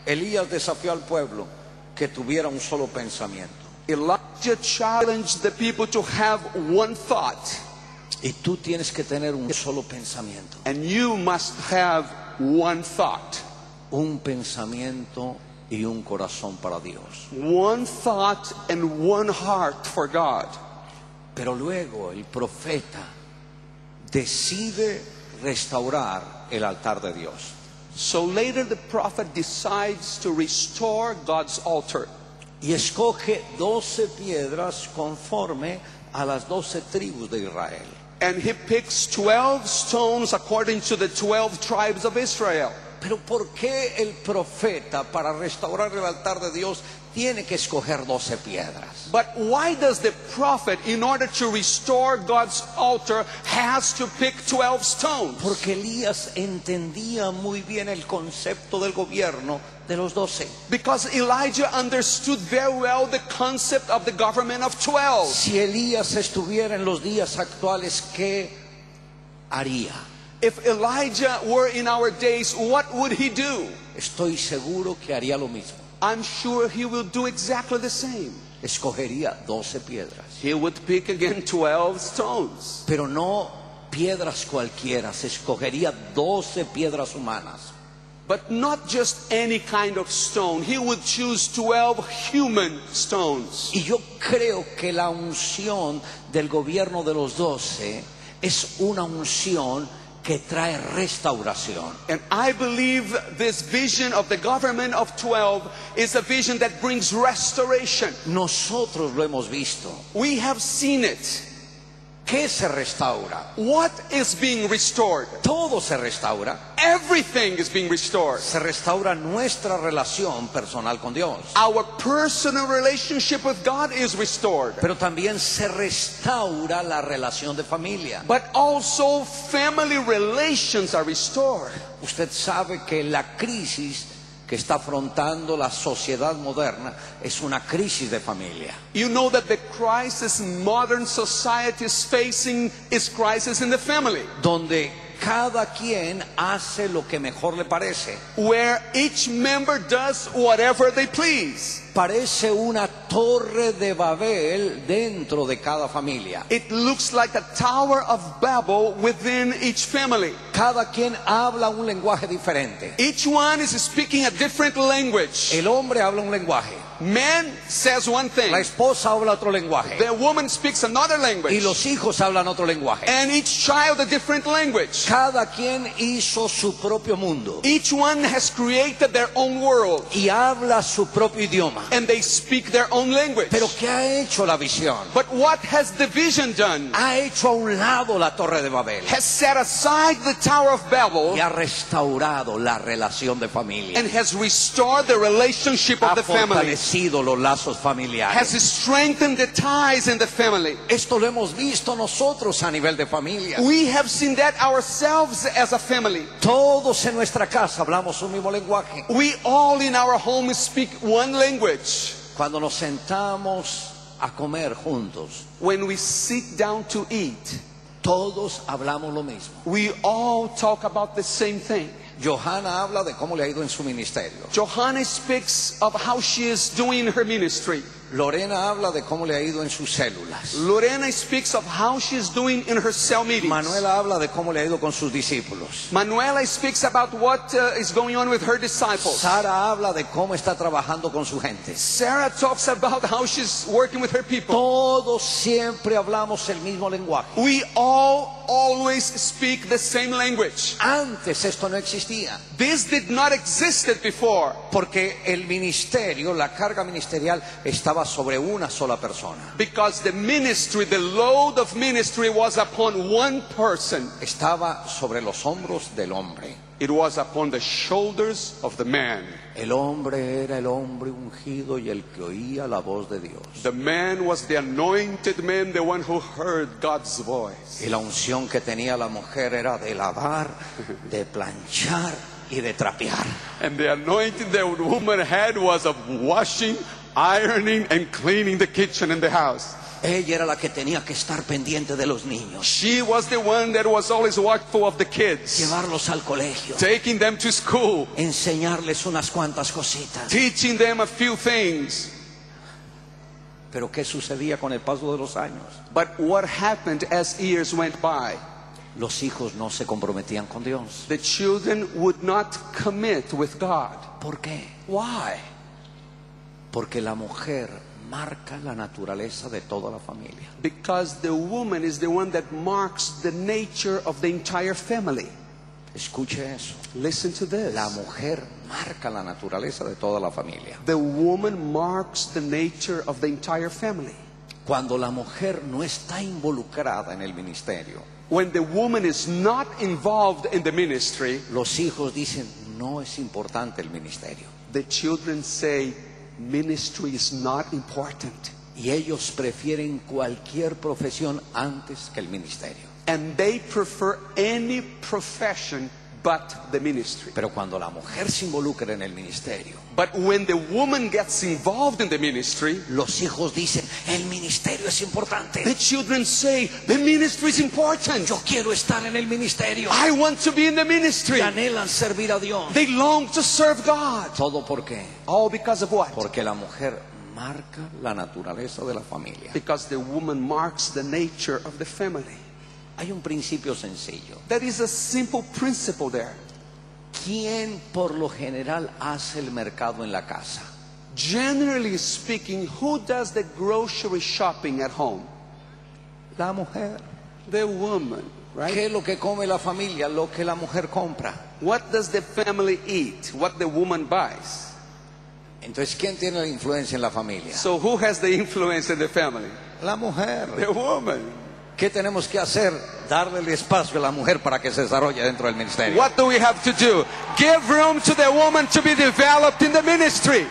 Elías desafió al pueblo que tuviera un solo pensamiento. Elijah challenged the people to have one thought. Y tú tienes que tener un solo pensamiento. And you must have one thought. Un pensamiento y un corazón para Dios. One thought and one heart for God. Pero luego el profeta decide restaurar el altar de Dios. So later the prophet decides to restore God's altar. Y escoge 12 piedras conforme a las 12 tribus de Israel. And he picks 12 stones according to the 12 tribes of Israel. Pero ¿por qué el profeta, para restaurar el altar de Dios, tiene que escoger 12 piedras? But why does the prophet, in order to restore God's altar, has to pick 12 stones? Porque Elías entendía muy bien el concepto del gobierno de los 12. Because Elijah understood very well the concept of the government of 12. Si Elías estuviera en los días actuales, ¿qué haría? If Elijah were in our days, what would he do? Estoy seguro que haría lo mismo. I'm sure he will do exactly the same. Escogería 12 piedras. He would pick again 12 stones. Pero no piedras cualquiera, se escogería 12 piedras humanas. But not just any kind of stone. He would choose 12 human stones. Y yo creo que la unción del gobierno de los 12 es una unción que trae restauración. And I believe this vision of the government of 12 is a vision that brings restoration. Nosotros lo hemos visto. We have seen it. ¿Qué se restaura? What is being restored? Todo se restaura. Everything is being restored. Se restaura nuestra relación personal con Dios. Our personal relationship with God is restored. Pero también se restaura la relación de familia. But also family relations are restored. Usted sabe que la crisis que está afrontando la sociedad moderna es una crisis de familia. You know that the crisis modern society is facing is crisis in the family. Donde cada quien hace lo que mejor le parece. Where each member does whatever they please. Parece una torre de Babel dentro de cada familia. It looks like a tower of Babel within each family. Cada quien habla un lenguaje diferente. Each one is speaking a different language. El hombre habla un lenguaje. Man says one thing. La esposa habla otro lenguaje. The woman speaks another language. Y los hijos hablan otro lenguaje. And each child a different language. Cada quien hizo su propio mundo. Each one has created their own world. Y habla su propio idioma. And they speak their own language. Pero ¿qué ha hecho la visión? But what has the vision done? Ha hecho a un lado la torre de Babel. Has set aside the Tower of Babel. Y ha restaurado la relación de familia. And has restored the relationship of the family. Ha fortalecido los lazos familiares. Has strengthened the ties in the family. Esto lo hemos visto nosotros a nivel de familia. We have seen that ourselves as a family. Todos en nuestra casa hablamos un mismo lenguaje. We all in our home speak one language. Cuando nos sentamos a comer juntos, when we sit down to eat, todos hablamos lo mismo. We all talk about the same thing. Johanna habla de cómo le ha ido en su ministerio. Johanna speaks of how she is doing in her ministry. Lorena habla de cómo le ha ido en sus células. Lorena speaks of how she is doing in her cell meetings. Manuela habla de cómo le ha ido con sus discípulos. Manuela speaks about what is going on with her disciples. Sara habla de cómo está trabajando con su gente. Sarah talks about how she's working with her people. Todos siempre hablamos el mismo lenguaje. We all always speak the same language. Antes esto no existía. This did not exist before. Porque el ministerio, la carga ministerial estaba sobre una sola persona. Because the ministry, the load of ministry was upon one person. Estaba sobre los hombros del hombre. It was upon the shoulders of the man. El hombre era el hombre ungido y el que oía la voz de Dios. The man was the anointed man, the one who heard God's voice. Y la unción que tenía la mujer era de lavar, de planchar y de trapear. And the anointing the woman had was of washing, ironing and cleaning the kitchen and the house. Ella era la que tenía que estar pendiente de los niños, She was the one that was always watchful of the kids, llevarlos al colegio, taking them to school, enseñarles unas cuantas cositas. teaching them a few things. Pero ¿qué sucedía con el paso de los años? But what happened as years went by? Los hijos no se comprometían con Dios. The children would not commit with God. ¿Por qué? Why? Porque la mujer marca la naturaleza de toda la familia. Because the woman is the one that marks the nature of the entire family. Escuche eso. Listen to this. La mujer marca la naturaleza de toda la familia. The woman marks the nature of the entire family. Cuando la mujer no está involucrada en el ministerio, When the woman is not involved in the ministry, los hijos dicen, no es importante el ministerio. the children say, ministry is not important. Y ellos prefieren cualquier profesión antes que el ministerio. And they prefer any profession but the ministry. Pero cuando la mujer se involucra en el ministerio, But when the woman gets involved in the ministry, los hijos dicen, el ministerio es importante. the children say, the ministry is important. Yo quiero estar en el ministerio. I want to be in the ministry. Y anhelan servir a Dios. They long to serve God. ¿Todo por qué? All because of what? Porque la mujer marca la naturaleza de la familia. Because the woman marks the nature of the family. Hay un principio sencillo. There is a simple principle there. ¿Quién por lo general hace el mercado en la casa? Generally speaking, who does the grocery shopping at home? La mujer. The woman, right? ¿Qué es lo que come la familia? Lo que la mujer compra. What does the family eat? What the woman buys. Entonces, ¿quién tiene la influencia en la familia? So who has the influence in the family? La mujer. The woman. ¿Qué tenemos que hacer? Darle el espacio a la mujer para que se desarrolle dentro del ministerio. What do we have to do? Give room to the woman to be developed in the ministry.